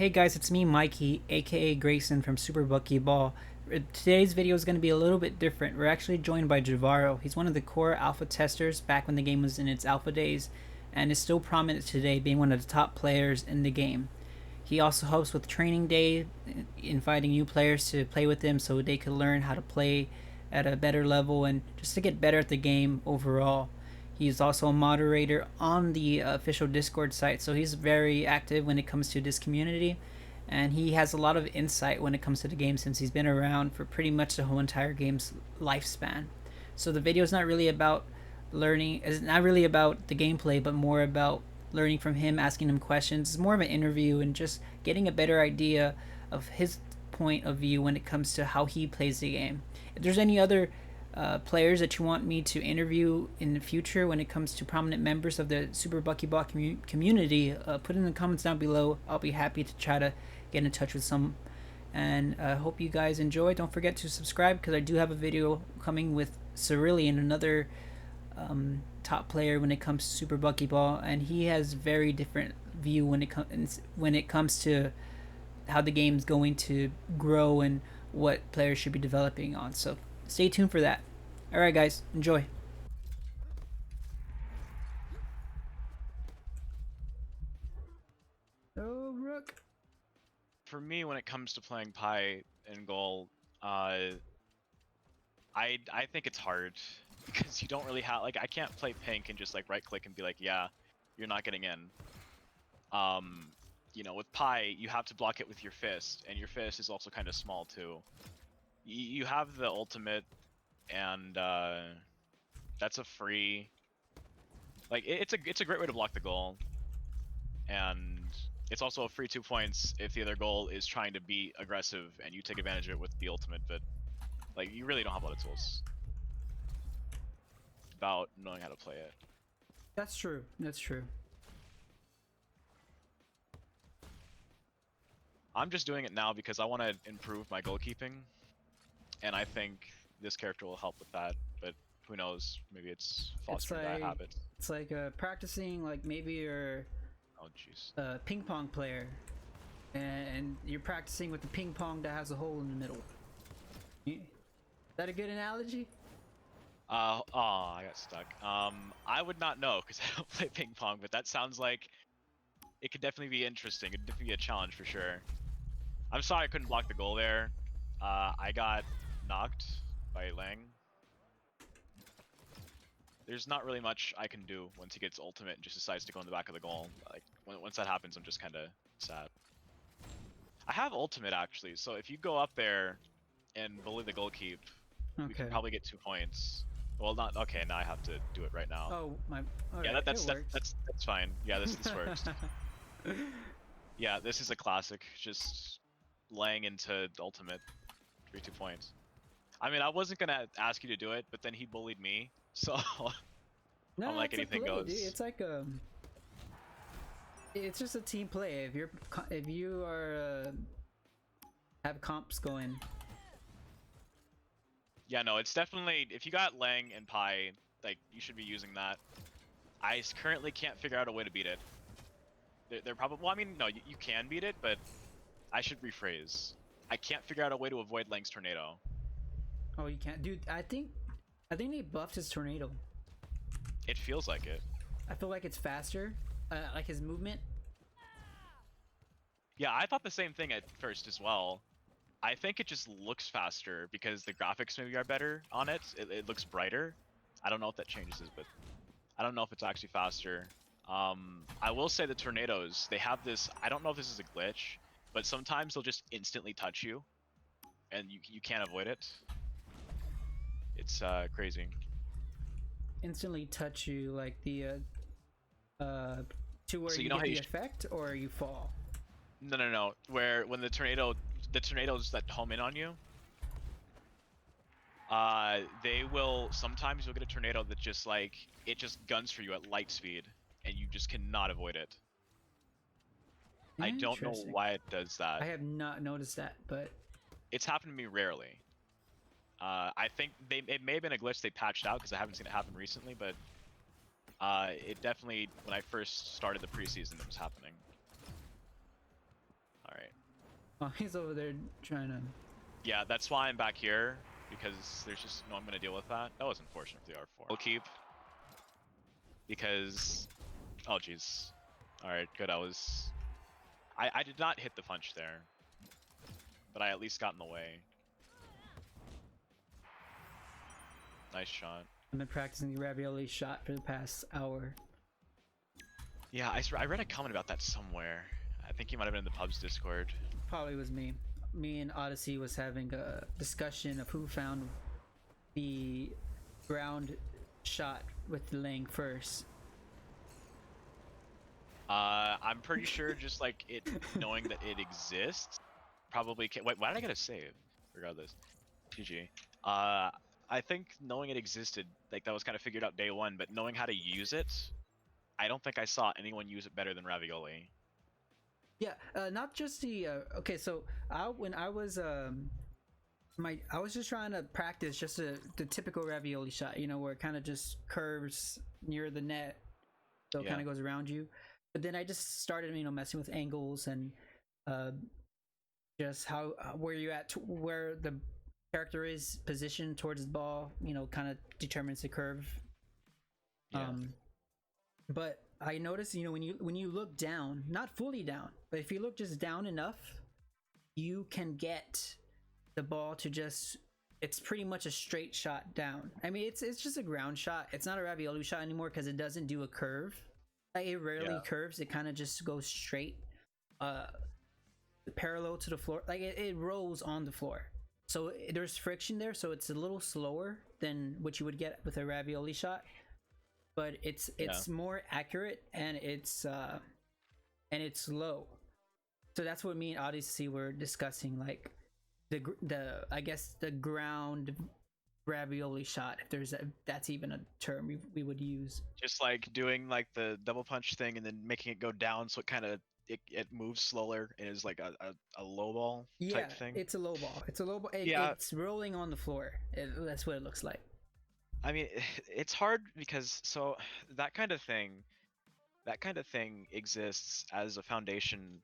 Hey guys, it's me, Mikey, aka Grayson from Superbucky. Today's video is going to be a little bit different. We're actually joined by Javaro. He's one of the core alpha testers back when the game was in its alpha days, and is still prominent today, being one of the top players in the game. He also helps with training day, inviting new players to play with him so they could learn how to play at a better level and just to get better at the game overall. He's also a moderator on the official Discord site, so he's very active when it comes to this community, and he has a lot of insight when it comes to the game since he's been around for pretty much the whole entire game's lifespan. So the video is not really about learning, it's not really about the gameplay, but more about learning from him, asking him questions. It's more of an interview and just getting a better idea of his point of view when it comes to how he plays the game. If there's any other players that you want me to interview in the future when it comes to prominent members of the Super Buckyball community, put in the comments down below. I'll be happy to try to get in touch with some. And I hope you guys enjoy. Don't forget to subscribe because I do have a video coming with Cerulean, another top player when it comes to Super Buckyball, and he has very different view when it comes to how the game's going to grow and what players should be developing on. So stay tuned for that. Alright guys, enjoy. Oh, Rook. For me, when it comes to playing Pi and Goal, I think it's hard because you don't really have I can't play Pink and just right click and be like, yeah, you're not getting in. With Pi, you have to block it with your fist, and your fist is also kind of small too. You have the ultimate, and that's a free. It's a great way to block the goal, and it's also a free 2 points if the other goal is trying to be aggressive and you take advantage of it with the ultimate. But you really don't have a lot of tools. It's about knowing how to play it. That's true. That's true. I'm just doing it now because I want to improve my goalkeeping, and I think this character will help with that. But who knows? Maybe it's fostering that habit. It's like practicing, like maybe you're Oh jeez. a ping pong player, and you're practicing with the ping pong that has a hole in the middle. Is that a good analogy? I got stuck. I would not know because I don't play ping pong, but that sounds like it could definitely be interesting. It'd definitely be a challenge for sure. I'm sorry I couldn't block the goal there. I got knocked by Lang. There's not really much I can do once he gets ultimate and just decides to go in the back of the goal. Once that happens, I'm just kind of sad. I have ultimate actually, so if you go up there and bully the goal keep, we can probably get 2 points. Well, not okay. Now I have to do it right now. Oh my! Yeah, that's fine. Yeah, this works. Yeah, this is a classic. Just laying into ultimate, 2 points. I mean, I wasn't gonna ask you to do it, but then he bullied me, so No, I'm like anything goes. Dude. It's like it's just a team play. If you are have comps going. Yeah, no, it's definitely, if you got Lang and Pi, you should be using that. I currently can't figure out a way to beat it. They're probably, well, I mean, no, you can beat it, but I should rephrase. I can't figure out a way to avoid Lang's tornado. Oh, you can't, dude. I think they buffed his tornado. It feels like it. I feel like it's faster, like his movement. Yeah, I thought the same thing at first as well. I think it just looks faster because the graphics maybe are better on it. It looks brighter. I don't know if that changes it, but I don't know if it's actually faster. I will say the tornadoes, they have this, I don't know if this is a glitch, but sometimes they'll just instantly touch you and you can't avoid it. It's crazy. Instantly touch you, like the to where so you get the effect, or you fall. No. When the tornadoes that home in on you, they will, sometimes you'll get a tornado that just it just guns for you at light speed and you just cannot avoid it. I don't know why it does that. I have not noticed that, but it's happened to me rarely. I think it may have been a glitch they patched out because I haven't seen it happen recently, but it definitely, when I first started the preseason, it was happening. Alright. Oh, he's over there trying to. Yeah, that's why I'm back here, because there's just no I'm gonna deal with that. That was unfortunate for the R4. We'll keep. Because... Oh, jeez. Alright, good. I did not hit the punch there. But I at least got in the way. Nice shot. I've been practicing the ravioli shot for the past hour. Yeah, I read a comment about that somewhere. I think he might have been in the pub's Discord. Probably was me. Me and Odyssey was having a discussion of who found the ground shot with the Lang first. I'm pretty sure just like it knowing that it exists probably can wait, why did I get a save? Regardless. GG. I think knowing it existed, like that was kind of figured out day one, but knowing how to use it, I don't think I saw anyone use it better than Ravioli. Yeah, not just the okay. So when I was I was just trying to practice just the typical ravioli shot, you know, where it kind of just curves near the net, so it kind of goes around you. But then I just started, you know, messing with angles and just how where you're at, where the character is positioned towards the ball, you know, kind of determines the curve. Yeah. But I noticed, you know, when you look down, not fully down, but if you look just down enough, you can get the ball to just, it's pretty much a straight shot down. I mean, it's just a ground shot. It's not a ravioli shot anymore because it doesn't do a curve. Like, it rarely curves. It kind of just goes straight, parallel to the floor. Like it rolls on the floor. So there's friction there. So it's a little slower than what you would get with a ravioli shot. But it's more accurate and it's low. So that's what me and Odyssey were discussing, like the I guess the ground ravioli shot, if that's even a term we would use. Just like doing like the double punch thing and then making it go down so it kind of it moves slower and is like a low ball type thing. It's a low ball. It's a low ball. It's rolling on the floor. That's what it looks like. I mean, it's hard because so that kind of thing exists as a foundation.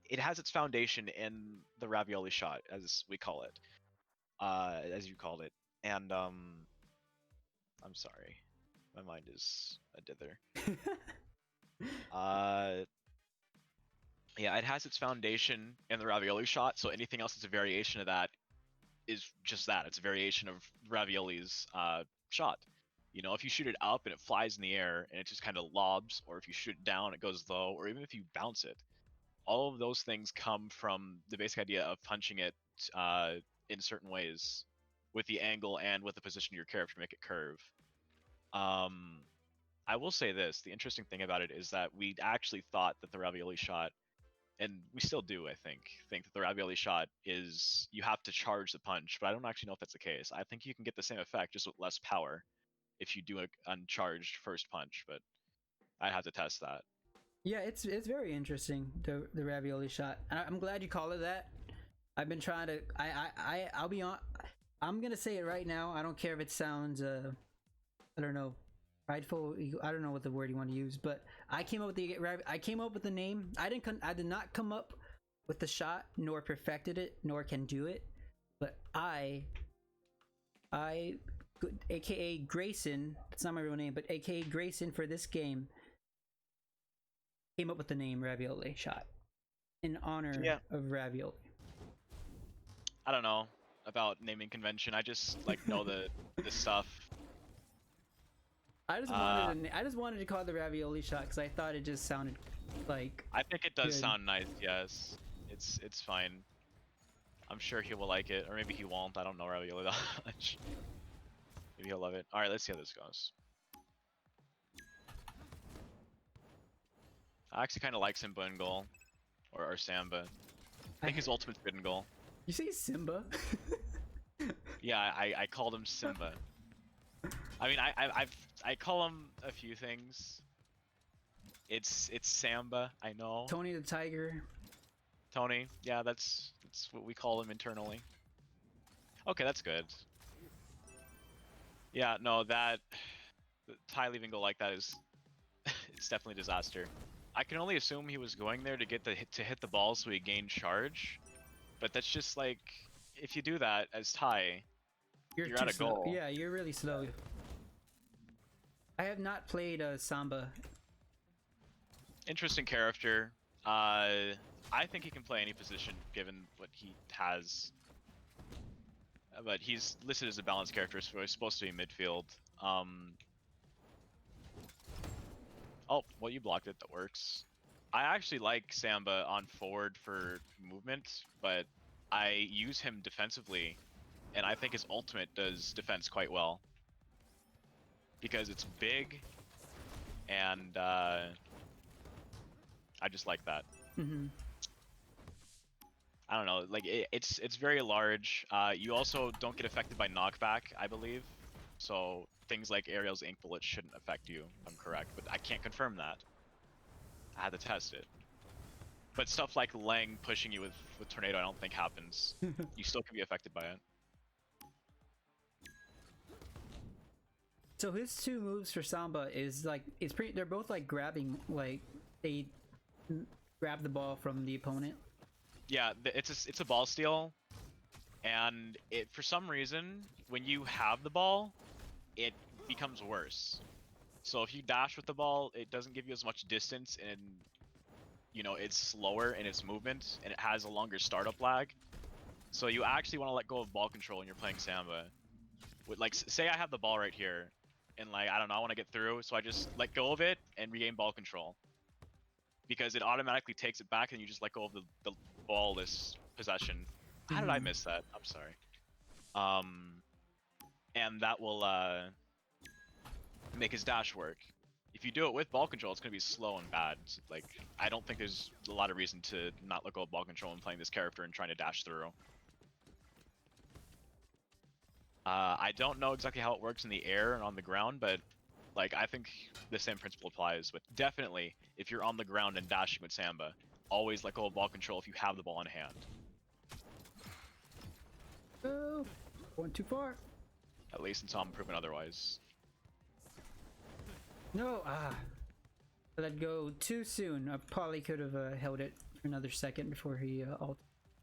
It has its foundation in the ravioli shot, as we call it, as you called it. And I'm sorry, my mind is a dither. Yeah, it has its foundation in the ravioli shot. So anything else that's a variation of that is just that. It's a variation of ravioli's shot. You know, if you shoot it up and it flies in the air and it just kind of lobs, or if you shoot it down, it goes low, or even if you bounce it, all of those things come from the basic idea of punching it in certain ways with the angle and with the position of your character to make it curve. I will say this, the interesting thing about it is that we actually thought that the ravioli shot, and we still do, I think that the ravioli shot is you have to charge the punch, but I don't actually know if that's the case. I think you can get the same effect just with less power if you do an uncharged first punch, but I have to test that. Yeah, it's very interesting, the ravioli shot. I'm glad you call it that. I've been trying to I'll be on, I'm gonna say it right now. I don't care if it sounds I don't know, prideful. I don't know what the word you want to use, but I came up with the name. I did not come up with the shot, nor perfected it, nor can do it. But I, aka Grayson, it's not my real name, but aka Grayson for this game, came up with the name Ravioli Shot in honor of ravioli. I don't know about naming convention. I just like know the stuff. I just wanted to call it the ravioli shot because I thought it just sounded like. I think it does good. sound nice. Yes, it's fine. I'm sure he will like it, or maybe he won't. I don't know ravioli that much. Maybe he'll love it. All right, let's see how this goes. I actually kind of like Simba in goal, or Samba. I think his ultimate's good in goal. You say Simba? Yeah, I called him Simba. I mean, I call him a few things. It's Samba, I know. Tony the Tiger. Tony, yeah, that's what we call him internally. Okay, that's good. Yeah, no, that Ty leaving go like that is it's definitely a disaster. I can only assume he was going there to get to hit the ball so he gained charge. But that's just like, if you do that as Ty, You're you're too at a slow. goal. Yeah, you're really slow. I have not played Samba. Interesting character. I think he can play any position given what he has. But he's listed as a balanced character, so he's supposed to be midfield. Oh, well, you blocked it. That works. I actually like Samba on forward for movement, but I use him defensively, and I think his ultimate does defense quite well. Because it's big, and I just like that. Mm-hmm. I don't know, like it's very large. You also don't get affected by knockback, I believe. So things like Ariel's ink bullet shouldn't affect you, if I'm correct, but I can't confirm that. I had to test it. But stuff like Lang pushing you with tornado, I don't think happens. You still can be affected by it. So his two moves for Samba is like it's pretty. They're both like grabbing, like they grab the ball from the opponent. Yeah, it's a ball steal, and it for some reason when you have the ball, it becomes worse. So if you dash with the ball, it doesn't give you as much distance, and you know it's slower in its movement, and it has a longer startup lag. So you actually want to let go of ball control when you're playing Samba. With like, say I have the ball right here, and like I don't know, I want to get through, so I just let go of it and regain ball control. Because it automatically takes it back, and you just let go of the ballless possession. How did I miss that? I'm sorry. And that will make his dash work. If you do it with ball control, it's going to be slow and bad. Like, I don't think there's a lot of reason to not let go of ball control when playing this character and trying to dash through. I don't know exactly how it works in the air and on the ground, but like I think the same principle applies. But definitely, if you're on the ground and dashing with Samba, always let go of ball control if you have the ball in hand. Oh, going too far. At least until I'm proven otherwise. No, let go too soon. I probably could have held it for another second before he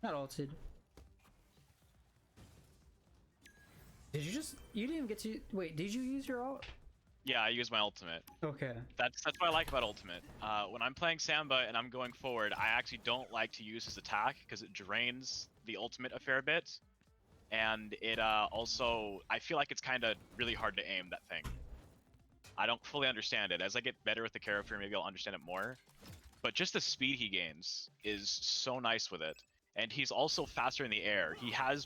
not ulted. Did you just? You didn't get to wait. Did you use your ult? Yeah, I use my ultimate. Okay. That's what I like about ultimate. When I'm playing Samba and I'm going forward, I actually don't like to use his attack because it drains the ultimate a fair bit, and it also I feel like it's kind of really hard to aim that thing. I don't fully understand it. As I get better with the character, maybe I'll understand it more. But just the speed he gains is so nice with it, and he's also faster in the air. He has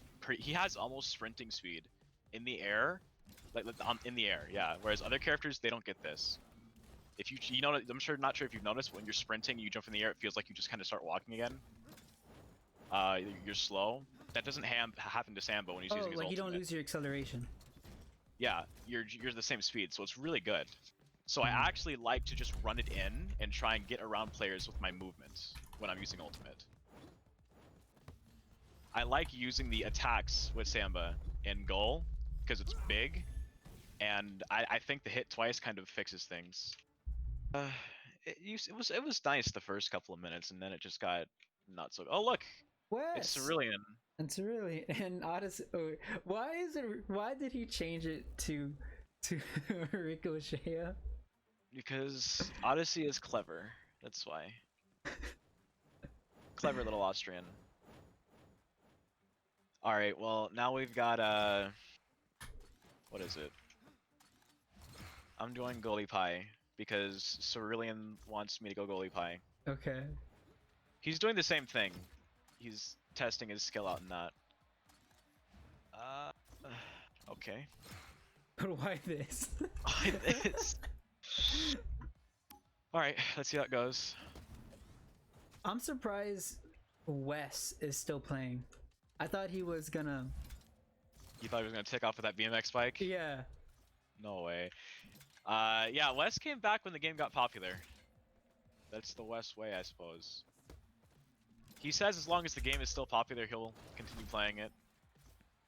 almost sprinting speed in the air, like in the air, yeah. Whereas other characters, they don't get this. If you know, I'm not sure if you've noticed when you're sprinting, you jump in the air, it feels like you just kind of start walking again. You're slow. That doesn't happen to Samba when he's using his like ultimate. you don't lose your acceleration. Yeah, you're the same speed, so it's really good. So I actually like to just run it in and try and get around players with my movement when I'm using ultimate. I like using the attacks with Samba in goal because it's big, and I think the hit twice kind of fixes things. It was nice the first couple of minutes, and then it just got not so. Oh look, it's Wes. Cerulean. It's really and Odyssey. Oh, why is it? Why did he change it to Ricochet? Because Odyssey is clever. That's why. Clever little Austrian. Alright, well, now we've got, what is it? I'm doing Goalie Pie, because Cerulean wants me to go Goalie Pie. Okay. He's doing the same thing. He's testing his skill out in that. Okay. But why this? Why this? Alright, let's see how it goes. I'm surprised Wes is still playing. I thought he was gonna. You thought he was gonna take off with that BMX bike? Yeah. No way. Yeah, Wes came back when the game got popular. That's the Wes way, I suppose. He says as long as the game is still popular, he'll continue playing it.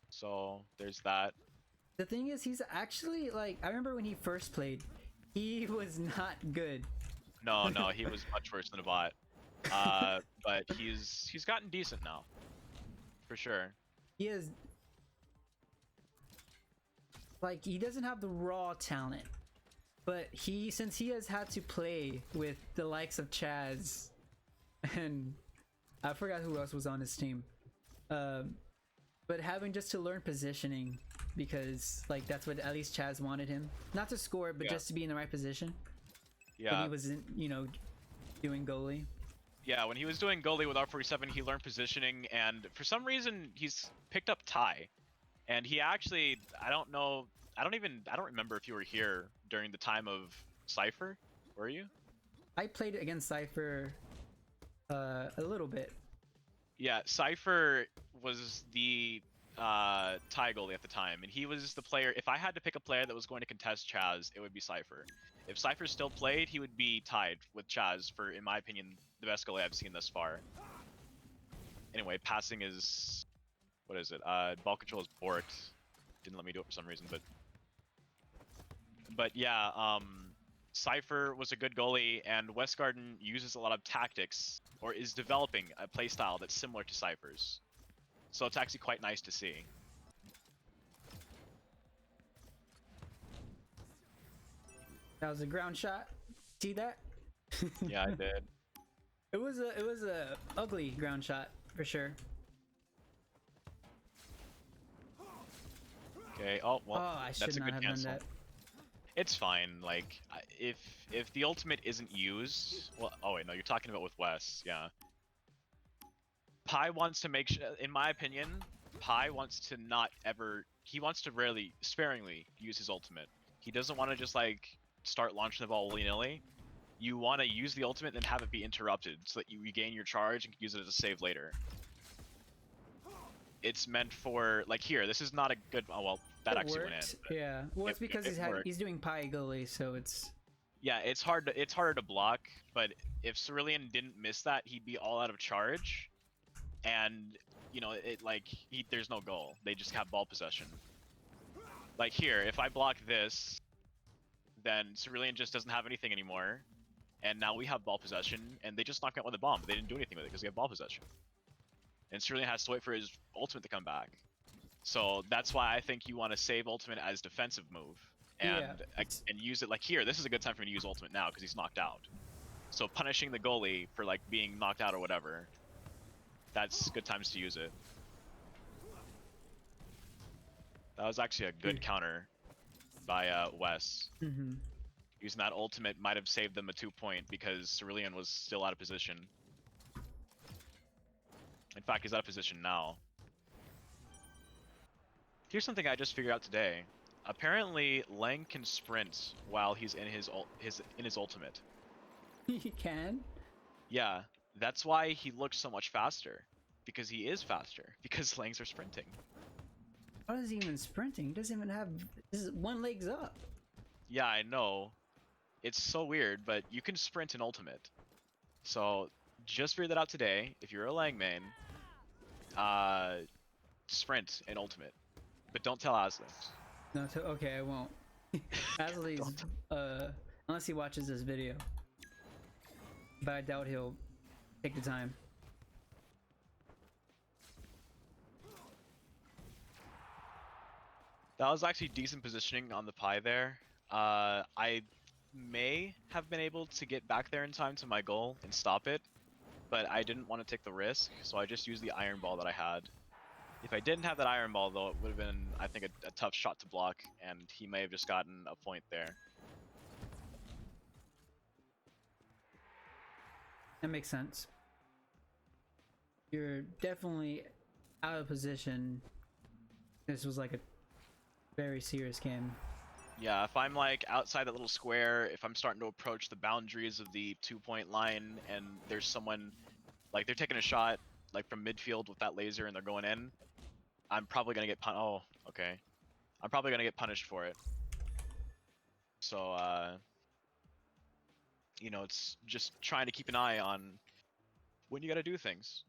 So, there's that. The thing is, he's actually like. I remember when he first played, he was not good. No, he was much worse than a bot. But he's gotten decent now. For sure. He is like he doesn't have the raw talent, but since he has had to play with the likes of Chaz and I forgot who else was on his team. But having just to learn positioning because like that's what at least Chaz wanted him. Not to score, but just to be in the right position. Yeah. When he wasn't, doing goalie. Yeah, when he was doing goalie with R47, he learned positioning, and for some reason he's picked up tie. And he actually, I don't remember if you were here during the time of Cypher. Were you? I played against Cypher a little bit. Yeah, Cypher was the tie goalie at the time, and he was the player. If I had to pick a player that was going to contest Chaz, it would be Cypher. If Cypher still played, he would be tied with Chaz for, in my opinion, the best goalie I've seen thus far. Anyway, passing is... what is it? Ball control is borked. Didn't let me do it for some reason, but yeah, Cypher was a good goalie, and Westgarden uses a lot of tactics, or is developing a playstyle that's similar to Cypher's. So it's actually quite nice to see. That was a ground shot. See that? Yeah, I did. It was a ugly ground shot for sure. Okay. Oh well. I should that's a not good have cancel. done that. It's fine. Like if the ultimate isn't used, well. Oh wait, no. You're talking about with Wes. Yeah. Pi wants to make sure, in my opinion, Pi wants to not ever. He wants to sparingly use his ultimate. He doesn't want to just like start launching the ball willy-nilly. You want to use the ultimate and have it be interrupted so that you regain your charge and can use it as a save later. It's meant for, like, here, this is not a good... oh, well, that actually went in. Yeah. Well, it's because he's doing Pi goalie, so it's... yeah, it's harder to block, but if Cerulean didn't miss that, he'd be all out of charge. And, there's no goal. They just have ball possession. Like here, if I block this, then Cerulean just doesn't have anything anymore. And now we have ball possession, and they just knocked me out with a bomb, but they didn't do anything with it because they have ball possession. And Cerulean has to wait for his ultimate to come back. So that's why I think you want to save ultimate as defensive move. And use it, like here, this is a good time for me to use ultimate now because he's knocked out. So punishing the goalie for like being knocked out or whatever, that's good times to use it. That was actually a good counter by Wes. Mm-hmm. Using that ultimate might have saved them a 2-point because Cerulean was still out of position. In fact, he's out of position now. Here's something I just figured out today. Apparently, Lang can sprint while he's in his ultimate. He can? Yeah, that's why he looks so much faster. Because he is faster. Because Langs are sprinting. How is he even sprinting? He doesn't even have... one leg's up. Yeah, I know. It's so weird, but you can sprint in ultimate. So, just figured that out today. If you're a Lang main, sprint in ultimate. But don't tell Aslings. No, okay, I won't. Aslings, unless he watches this video. But I doubt he'll take the time. That was actually decent positioning on the Pi there. I may have been able to get back there in time to my goal and stop it, but I didn't want to take the risk, so I just used the iron ball that I had. If I didn't have that iron ball, though, it would have been, I think, a tough shot to block, and he may have just gotten a point there. That makes sense. You're definitely out of position. This was like a very serious game. Yeah, if I'm like outside that little square, if I'm starting to approach the boundaries of the 2-point line, and there's someone, like they're taking a shot, like from midfield with that laser and they're going in, I'm probably gonna get oh, okay. I'm probably gonna get punished for it. So, it's just trying to keep an eye on when you gotta do things.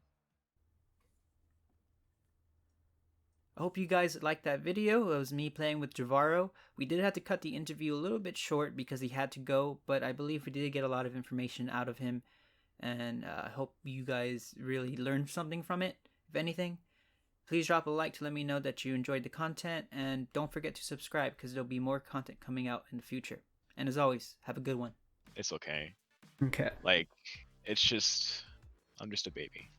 I hope you guys liked that video. It was me playing with Javaro. We did have to cut the interview a little bit short because he had to go, but I believe we did get a lot of information out of him, and I hope you guys really learned something from it, if anything. Please drop a like to let me know that you enjoyed the content, and don't forget to subscribe because there'll be more content coming out in the future. And as always, have a good one. It's okay. Okay. Like, it's just, I'm just a baby.